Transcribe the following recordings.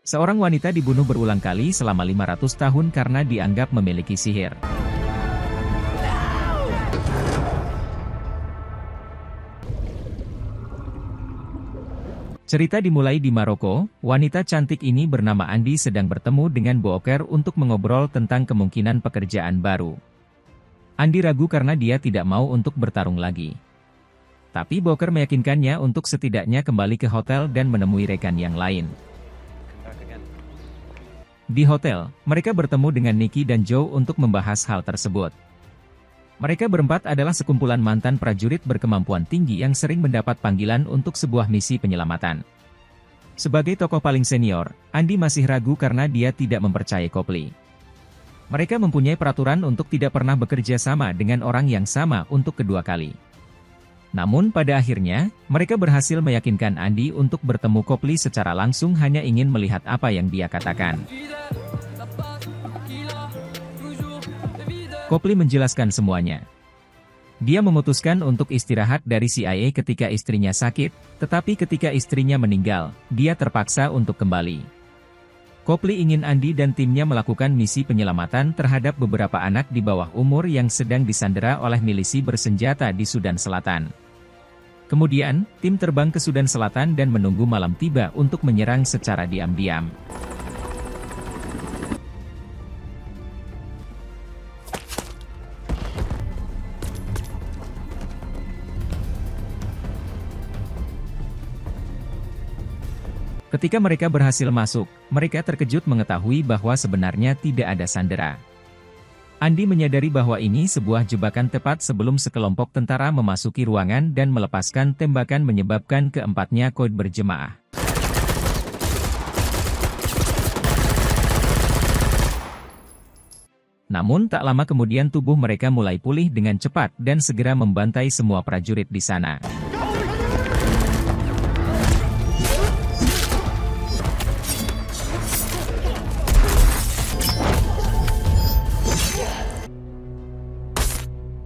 Seorang wanita dibunuh berulang kali selama 500 tahun karena dianggap memiliki sihir. Cerita dimulai di Maroko. Wanita cantik ini bernama Andi sedang bertemu dengan Booker untuk mengobrol tentang kemungkinan pekerjaan baru. Andi ragu karena dia tidak mau untuk bertarung lagi. Tapi Booker meyakinkannya untuk setidaknya kembali ke hotel dan menemui rekan yang lain. Di hotel, mereka bertemu dengan Nikki dan Joe untuk membahas hal tersebut. Mereka berempat adalah sekumpulan mantan prajurit berkemampuan tinggi yang sering mendapat panggilan untuk sebuah misi penyelamatan. Sebagai tokoh paling senior, Andi masih ragu karena dia tidak mempercayai Copley. Mereka mempunyai peraturan untuk tidak pernah bekerja sama dengan orang yang sama untuk kedua kali. Namun pada akhirnya, mereka berhasil meyakinkan Andi untuk bertemu Copley secara langsung hanya ingin melihat apa yang dia katakan. Copley menjelaskan semuanya. Dia memutuskan untuk istirahat dari CIA ketika istrinya sakit, tetapi ketika istrinya meninggal, dia terpaksa untuk kembali. Copley ingin Andi dan timnya melakukan misi penyelamatan terhadap beberapa anak di bawah umur yang sedang disandera oleh milisi bersenjata di Sudan Selatan. Kemudian, tim terbang ke Sudan Selatan dan menunggu malam tiba untuk menyerang secara diam-diam. Ketika mereka berhasil masuk, mereka terkejut mengetahui bahwa sebenarnya tidak ada sandera. Andi menyadari bahwa ini sebuah jebakan tepat sebelum sekelompok tentara memasuki ruangan dan melepaskan tembakan menyebabkan keempatnya kode berjemaah. Namun tak lama kemudian tubuh mereka mulai pulih dengan cepat dan segera membantai semua prajurit di sana.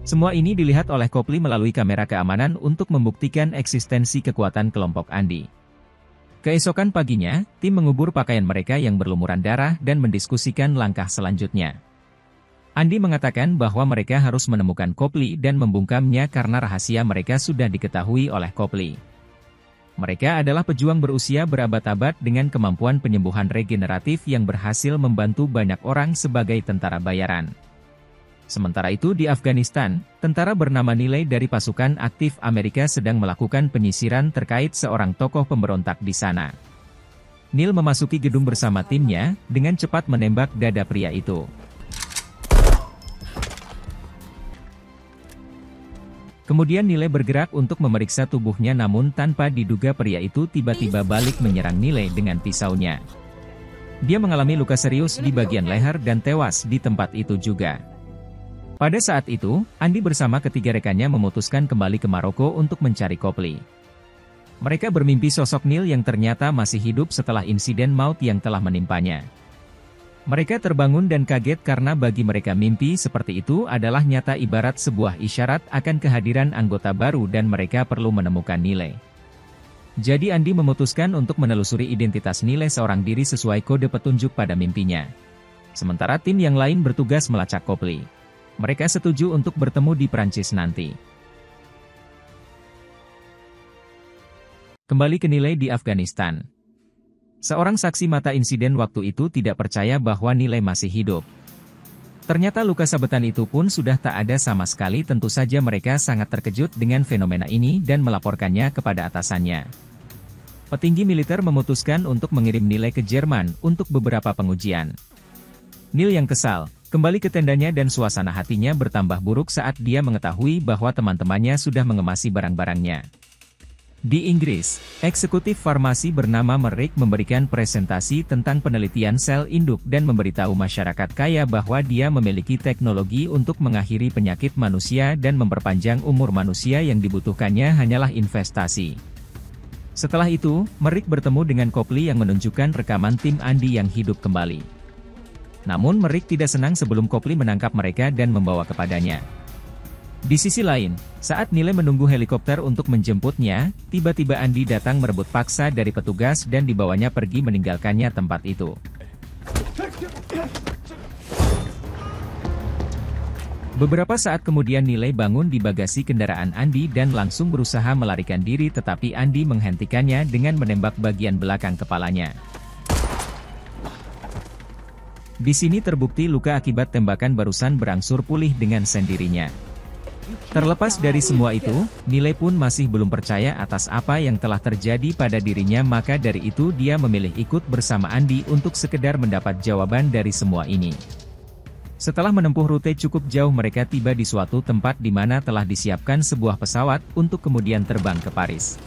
Semua ini dilihat oleh Copley melalui kamera keamanan untuk membuktikan eksistensi kekuatan kelompok Andi. Keesokan paginya, tim mengubur pakaian mereka yang berlumuran darah dan mendiskusikan langkah selanjutnya. Andi mengatakan bahwa mereka harus menemukan Copley dan membungkamnya karena rahasia mereka sudah diketahui oleh Copley. Mereka adalah pejuang berusia berabad-abad dengan kemampuan penyembuhan regeneratif yang berhasil membantu banyak orang sebagai tentara bayaran. Sementara itu di Afghanistan, tentara bernama Nilai dari pasukan aktif Amerika sedang melakukan penyisiran terkait seorang tokoh pemberontak di sana. Neil memasuki gedung bersama timnya, dengan cepat menembak dada pria itu. Kemudian Nilai bergerak untuk memeriksa tubuhnya namun tanpa diduga pria itu tiba-tiba balik menyerang Nilai dengan pisaunya. Dia mengalami luka serius di bagian leher dan tewas di tempat itu juga. Pada saat itu, Andi bersama ketiga rekannya memutuskan kembali ke Maroko untuk mencari Copley. Mereka bermimpi sosok Neil yang ternyata masih hidup setelah insiden maut yang telah menimpanya. Mereka terbangun dan kaget karena bagi mereka mimpi seperti itu adalah nyata ibarat sebuah isyarat akan kehadiran anggota baru dan mereka perlu menemukan Nilai. Jadi Andi memutuskan untuk menelusuri identitas Nilai seorang diri sesuai kode petunjuk pada mimpinya. Sementara tim yang lain bertugas melacak Copley. Mereka setuju untuk bertemu di Prancis nanti. Kembali ke Nilai di Afghanistan. Seorang saksi mata insiden waktu itu tidak percaya bahwa Nilai masih hidup. Ternyata luka sabetan itu pun sudah tak ada sama sekali. Tentu saja mereka sangat terkejut dengan fenomena ini dan melaporkannya kepada atasannya. Petinggi militer memutuskan untuk mengirim Nilai ke Jerman untuk beberapa pengujian. Neil yang kesal, kembali ke tendanya dan suasana hatinya bertambah buruk saat dia mengetahui bahwa teman-temannya sudah mengemasi barang-barangnya. Di Inggris, eksekutif farmasi bernama Merrick memberikan presentasi tentang penelitian sel induk dan memberitahu masyarakat kaya bahwa dia memiliki teknologi untuk mengakhiri penyakit manusia dan memperpanjang umur manusia. Yang dibutuhkannya hanyalah investasi. Setelah itu, Merrick bertemu dengan Copley yang menunjukkan rekaman tim Andi yang hidup kembali. Namun Merrick tidak senang sebelum Copley menangkap mereka dan membawa kepadanya. Di sisi lain, saat Nile menunggu helikopter untuk menjemputnya, tiba-tiba Andi datang merebut paksa dari petugas dan dibawanya pergi meninggalkannya tempat itu. Beberapa saat kemudian Nile bangun di bagasi kendaraan Andi dan langsung berusaha melarikan diri, tetapi Andi menghentikannya dengan menembak bagian belakang kepalanya. Di sini terbukti luka akibat tembakan barusan berangsur pulih dengan sendirinya. Terlepas dari semua itu, Nile pun masih belum percaya atas apa yang telah terjadi pada dirinya, maka dari itu dia memilih ikut bersama Andi untuk sekedar mendapat jawaban dari semua ini. Setelah menempuh rute cukup jauh, mereka tiba di suatu tempat di mana telah disiapkan sebuah pesawat untuk kemudian terbang ke Paris.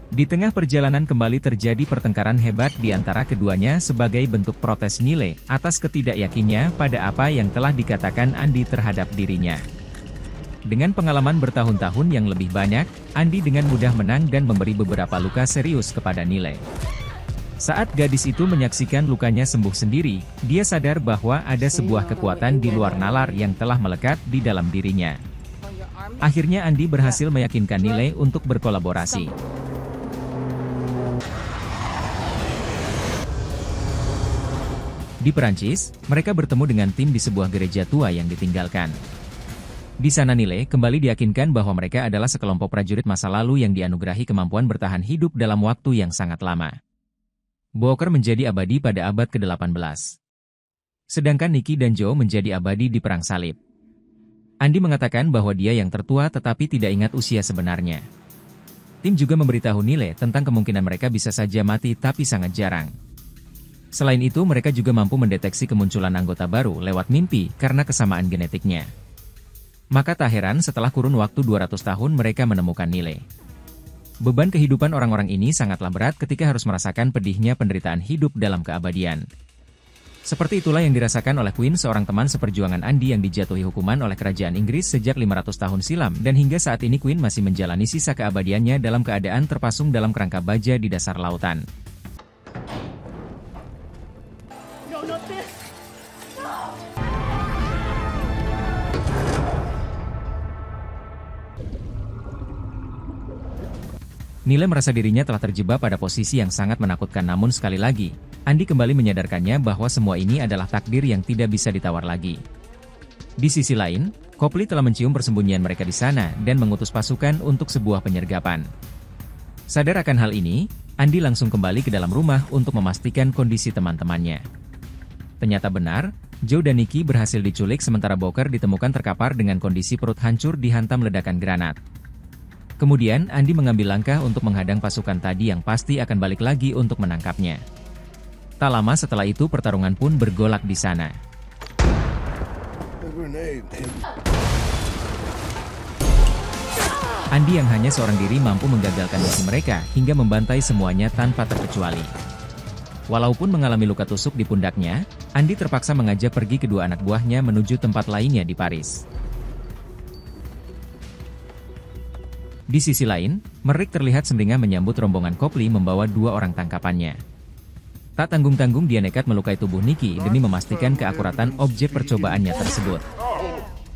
Di tengah perjalanan kembali terjadi pertengkaran hebat di antara keduanya sebagai bentuk protes Nile atas ketidakyakinannya pada apa yang telah dikatakan Andi terhadap dirinya. Dengan pengalaman bertahun-tahun yang lebih banyak, Andi dengan mudah menang dan memberi beberapa luka serius kepada Nile. Saat gadis itu menyaksikan lukanya sembuh sendiri, dia sadar bahwa ada sebuah kekuatan di luar nalar yang telah melekat di dalam dirinya. Akhirnya Andi berhasil meyakinkan Nile untuk berkolaborasi. Di Perancis, mereka bertemu dengan tim di sebuah gereja tua yang ditinggalkan. Di sana Nile kembali diyakinkan bahwa mereka adalah sekelompok prajurit masa lalu yang dianugerahi kemampuan bertahan hidup dalam waktu yang sangat lama. Booker menjadi abadi pada abad ke-18. Sedangkan Nicky dan Joe menjadi abadi di Perang Salib. Andi mengatakan bahwa dia yang tertua tetapi tidak ingat usia sebenarnya. Tim juga memberitahu Nile tentang kemungkinan mereka bisa saja mati tapi sangat jarang. Selain itu mereka juga mampu mendeteksi kemunculan anggota baru lewat mimpi karena kesamaan genetiknya. Maka tak heran setelah kurun waktu 200 tahun mereka menemukan Nile. Beban kehidupan orang-orang ini sangatlah berat ketika harus merasakan pedihnya penderitaan hidup dalam keabadian. Seperti itulah yang dirasakan oleh Quinn, seorang teman seperjuangan Andi yang dijatuhi hukuman oleh kerajaan Inggris sejak 500 tahun silam, dan hingga saat ini Quinn masih menjalani sisa keabadiannya dalam keadaan terpasung dalam kerangka baja di dasar lautan. Nile merasa dirinya telah terjebak pada posisi yang sangat menakutkan, namun sekali lagi, Andi kembali menyadarkannya bahwa semua ini adalah takdir yang tidak bisa ditawar lagi. Di sisi lain, Copley telah mencium persembunyian mereka di sana dan mengutus pasukan untuk sebuah penyergapan. Sadar akan hal ini, Andi langsung kembali ke dalam rumah untuk memastikan kondisi teman-temannya. Ternyata benar, Joe dan Nicky berhasil diculik sementara Booker ditemukan terkapar dengan kondisi perut hancur dihantam ledakan granat. Kemudian Andi mengambil langkah untuk menghadang pasukan tadi yang pasti akan balik lagi untuk menangkapnya. Tak lama setelah itu pertarungan pun bergolak di sana. Andi yang hanya seorang diri mampu menggagalkan misi mereka hingga membantai semuanya tanpa terkecuali. Walaupun mengalami luka tusuk di pundaknya, Andi terpaksa mengajak pergi kedua anak buahnya menuju tempat lainnya di Paris. Di sisi lain, Merrick terlihat sumringah menyambut rombongan Copley membawa dua orang tangkapannya. Tak tanggung-tanggung dia nekat melukai tubuh Nicky demi memastikan keakuratan objek percobaannya tersebut.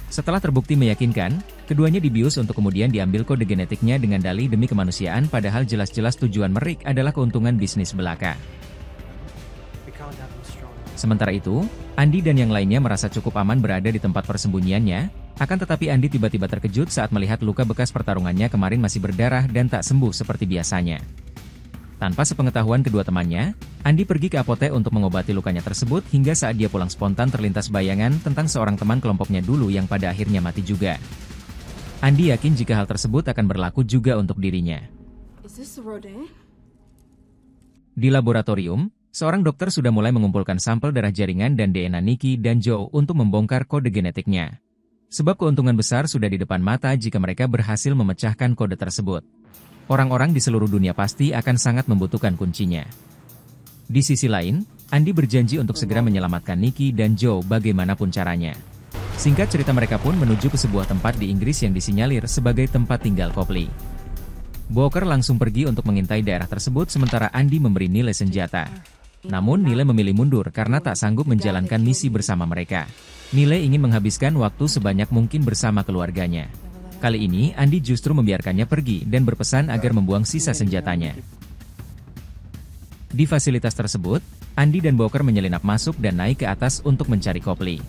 Setelah terbukti meyakinkan, keduanya dibius untuk kemudian diambil kode genetiknya dengan dalih demi kemanusiaan, padahal jelas-jelas tujuan Merrick adalah keuntungan bisnis belaka. Sementara itu, Andi dan yang lainnya merasa cukup aman berada di tempat persembunyiannya. Akan tetapi Andi tiba-tiba terkejut saat melihat luka bekas pertarungannya kemarin masih berdarah dan tak sembuh seperti biasanya. Tanpa sepengetahuan kedua temannya, Andi pergi ke apotek untuk mengobati lukanya tersebut hingga saat dia pulang spontan terlintas bayangan tentang seorang teman kelompoknya dulu yang pada akhirnya mati juga. Andi yakin jika hal tersebut akan berlaku juga untuk dirinya. Di laboratorium, seorang dokter sudah mulai mengumpulkan sampel darah jaringan dan DNA Nicky dan Joe untuk membongkar kode genetiknya. Sebab keuntungan besar sudah di depan mata jika mereka berhasil memecahkan kode tersebut. Orang-orang di seluruh dunia pasti akan sangat membutuhkan kuncinya. Di sisi lain, Andi berjanji untuk segera menyelamatkan Nicky dan Joe bagaimanapun caranya. Singkat cerita mereka pun menuju ke sebuah tempat di Inggris yang disinyalir sebagai tempat tinggal Copley. Booker langsung pergi untuk mengintai daerah tersebut sementara Andi memberi Nile senjata. Namun Nile memilih mundur karena tak sanggup menjalankan misi bersama mereka. Nile ingin menghabiskan waktu sebanyak mungkin bersama keluarganya. Kali ini Andy justru membiarkannya pergi dan berpesan agar membuang sisa senjatanya. Di fasilitas tersebut, Andy dan Booker menyelinap masuk dan naik ke atas untuk mencari Copley.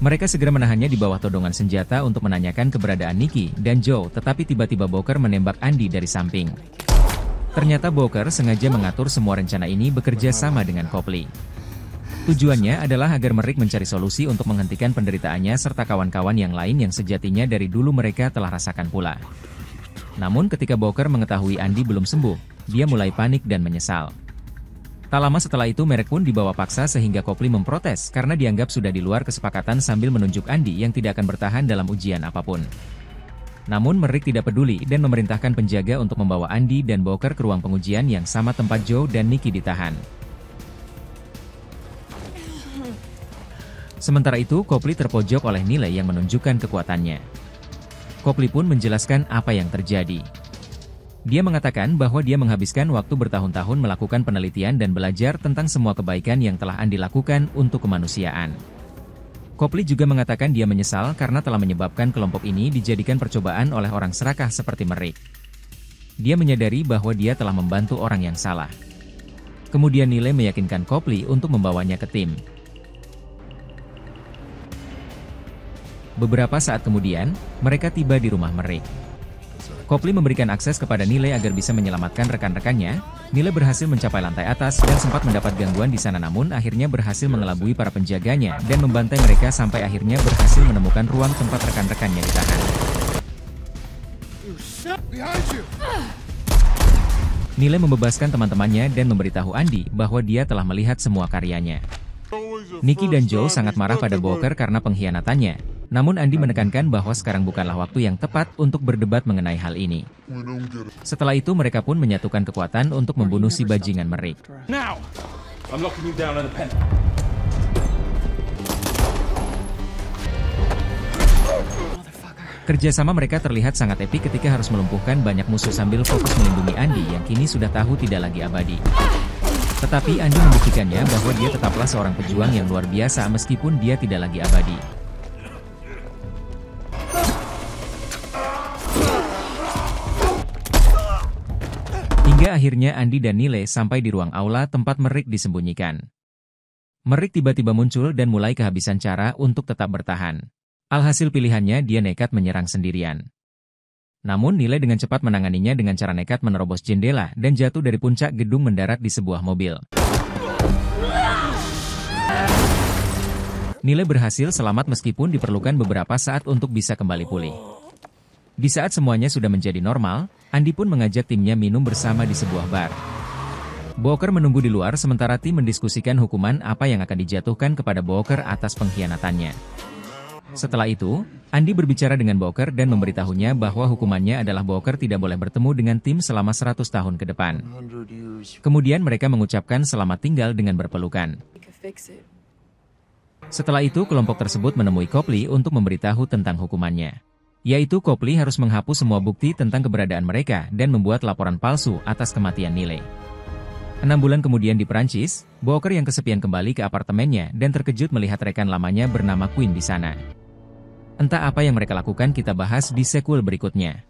Mereka segera menahannya di bawah todongan senjata untuk menanyakan keberadaan Nikki dan Joe, tetapi tiba-tiba Booker menembak Andy dari samping. Ternyata Booker sengaja mengatur semua rencana ini bekerja sama dengan Copley. Tujuannya adalah agar Merrick mencari solusi untuk menghentikan penderitaannya serta kawan-kawan yang lain yang sejatinya dari dulu mereka telah rasakan pula. Namun ketika Booker mengetahui Andy belum sembuh, dia mulai panik dan menyesal. Tak lama setelah itu Merrick pun dibawa paksa sehingga Copley memprotes karena dianggap sudah di luar kesepakatan sambil menunjuk Andy yang tidak akan bertahan dalam ujian apapun. Namun Merrick tidak peduli dan memerintahkan penjaga untuk membawa Andy dan Booker ke ruang pengujian yang sama tempat Joe dan Nikki ditahan. Sementara itu Copley terpojok oleh Nile yang menunjukkan kekuatannya. Copley pun menjelaskan apa yang terjadi. Dia mengatakan bahwa dia menghabiskan waktu bertahun-tahun melakukan penelitian dan belajar tentang semua kebaikan yang telah Andy lakukan untuk kemanusiaan. Copley juga mengatakan dia menyesal karena telah menyebabkan kelompok ini dijadikan percobaan oleh orang serakah seperti Merrick. Dia menyadari bahwa dia telah membantu orang yang salah. Kemudian Nile meyakinkan Copley untuk membawanya ke tim. Beberapa saat kemudian, mereka tiba di rumah Merrick. Copley memberikan akses kepada Nile agar bisa menyelamatkan rekan-rekannya. Nile berhasil mencapai lantai atas dan sempat mendapat gangguan di sana namun akhirnya berhasil mengelabui para penjaganya dan membantai mereka sampai akhirnya berhasil menemukan ruang tempat rekan-rekannya ditahan. Nile membebaskan teman-temannya dan memberitahu Andy bahwa dia telah melihat semua karyanya. Nikki dan Joe sangat marah pada Booker karena pengkhianatannya. Namun Andy menekankan bahwa sekarang bukanlah waktu yang tepat untuk berdebat mengenai hal ini. Setelah itu mereka pun menyatukan kekuatan untuk membunuh si bajingan Merrick. Kerjasama mereka terlihat sangat epik ketika harus melumpuhkan banyak musuh sambil fokus melindungi Andy yang kini sudah tahu tidak lagi abadi. Tetapi Andy membuktikannya bahwa dia tetaplah seorang pejuang yang luar biasa meskipun dia tidak lagi abadi. Hingga akhirnya Andy dan Nile sampai di ruang aula tempat Merrick disembunyikan. Merrick tiba-tiba muncul dan mulai kehabisan cara untuk tetap bertahan. Alhasil pilihannya dia nekat menyerang sendirian. Namun Nile dengan cepat menanganinya dengan cara nekat menerobos jendela dan jatuh dari puncak gedung mendarat di sebuah mobil. Nile berhasil selamat meskipun diperlukan beberapa saat untuk bisa kembali pulih. Di saat semuanya sudah menjadi normal, Andy pun mengajak timnya minum bersama di sebuah bar. Booker menunggu di luar sementara tim mendiskusikan hukuman apa yang akan dijatuhkan kepada Booker atas pengkhianatannya. Setelah itu, Andy berbicara dengan Booker dan memberitahunya bahwa hukumannya adalah Booker tidak boleh bertemu dengan tim selama 100 tahun ke depan. Kemudian mereka mengucapkan selamat tinggal dengan berpelukan. Setelah itu kelompok tersebut menemui Copley untuk memberitahu tentang hukumannya. Yaitu Copley harus menghapus semua bukti tentang keberadaan mereka dan membuat laporan palsu atas kematian Nile. 6 bulan kemudian di Perancis, Booker yang kesepian kembali ke apartemennya dan terkejut melihat rekan lamanya bernama Quinn di sana. Entah apa yang mereka lakukan kita bahas di sequel berikutnya.